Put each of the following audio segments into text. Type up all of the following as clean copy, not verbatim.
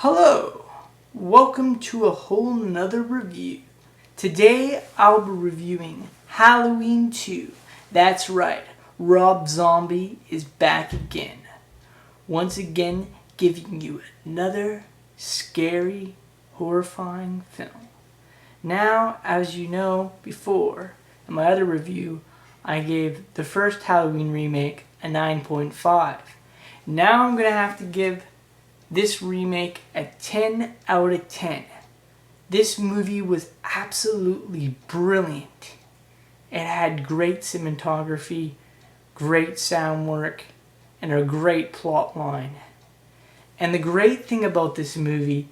Hello, welcome to a whole nother review. Today I'll be reviewing Halloween 2. That's right, Rob Zombie is back again. Once again giving you another scary, horrifying film. Now, as you know before, in my other review, I gave the first Halloween remake a 9.5. Now I'm going to have to give this remake a 10 out of 10. This movie was absolutely brilliant. It had great cinematography, great sound work, and a great plot line. And the great thing about this movie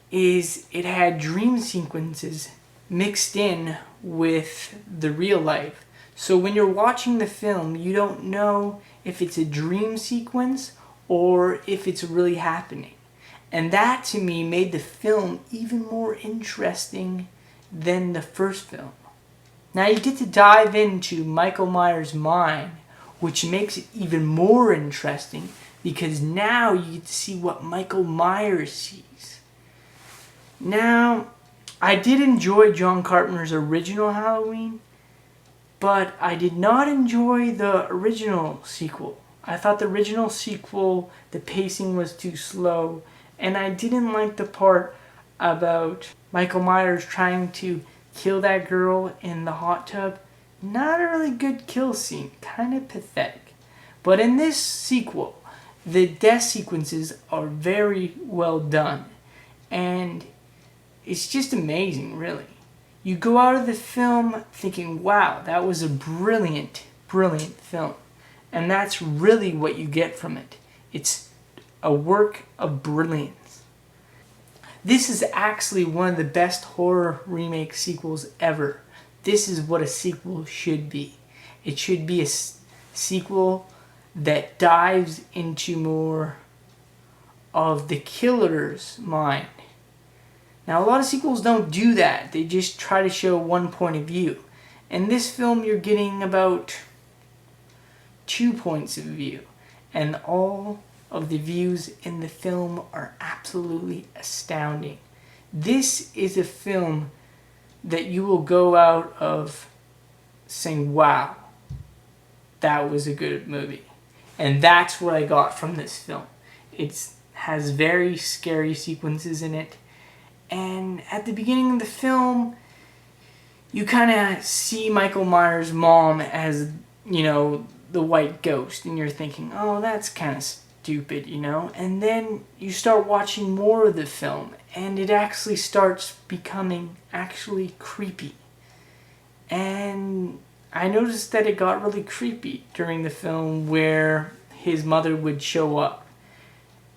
is it had dream sequences mixed in with the real life. So when you're watching the film, you don't know if it's a dream sequence or if it's really happening. And that to me made the film even more interesting than the first film. Now you get to dive into Michael Myers' mind, which makes it even more interesting because now you get to see what Michael Myers sees. Now, I did enjoy John Carpenter's original Halloween, but I did not enjoy the original sequel. I thought the original sequel, the pacing was too slow, and I didn't like the part about Michael Myers trying to kill that girl in the hot tub. Not a really good kill scene, kind of pathetic. But in this sequel, the death sequences are very well done, and it's just amazing, really. You go out of the film thinking, wow, that was a brilliant, brilliant film. And that's really what you get from it. It's a work of brilliance. This is actually one of the best horror remake sequels ever. This is what a sequel should be. It should be a sequel that dives into more of the killer's mind. Now, a lot of sequels don't do that. They just try to show one point of view. In this film, you're getting about 2 points of view. And all of the views in the film are absolutely astounding. This is a film that you will go out of saying, wow, that was a good movie. And that's what I got from this film. It has very scary sequences in it. And at the beginning of the film, you kind of see Michael Myers' mom as, the white ghost. And you're thinking, oh, that's kind of stupid, And then you start watching more of the film. And it actually starts becoming actually creepy. And I noticed that it got really creepy during the film where his mother would show up.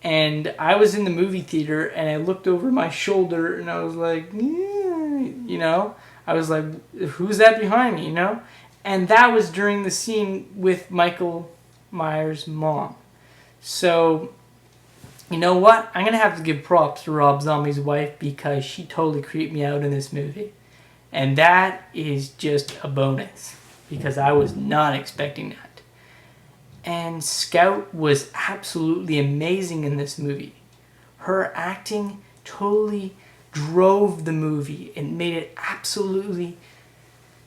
And I was in the movie theater and I looked over my shoulder and I was like, yeah, I was like, who's that behind me, And that was during the scene with Michael Myers' mom. So, you know what? I'm going to have to give props to Rob Zombie's wife because she totally creeped me out in this movie. And that is just a bonus because I was not expecting that. And Scout was absolutely amazing in this movie. Her acting totally drove the movie and made it absolutely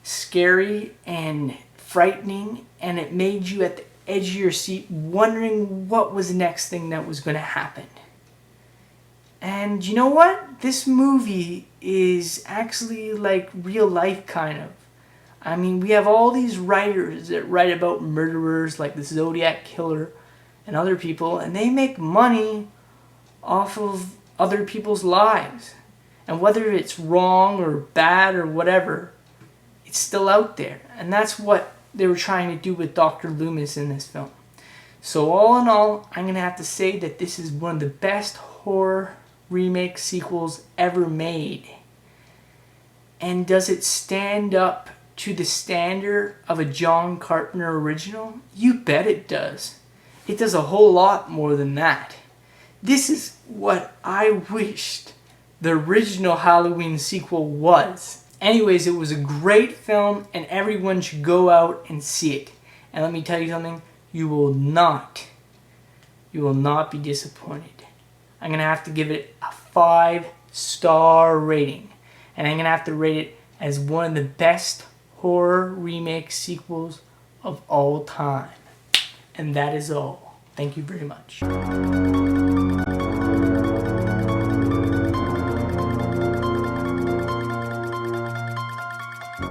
scary and frightening, and it made you at the edge of your seat wondering what was the next thing that was going to happen. And you know what? This movie is actually like real life, kind of. I mean, we have all these writers that write about murderers like the Zodiac Killer and other people, and they make money off of other people's lives. And whether it's wrong or bad or whatever, it's still out there. And that's what they were trying to do with Dr. Loomis in this film. So all in all, I'm going to have to say that this is one of the best horror remake sequels ever made. And does it stand up to the standard of a John Carpenter original? You bet it does. It does a whole lot more than that. This is what I wished the original Halloween sequel was. Anyways, it was a great film and everyone should go out and see it. And let me tell you something, you will not be disappointed. I'm going to have to give it a 5-star rating. And I'm going to have to rate it as one of the best horror remake sequels of all time. And that is all. Thank you very much.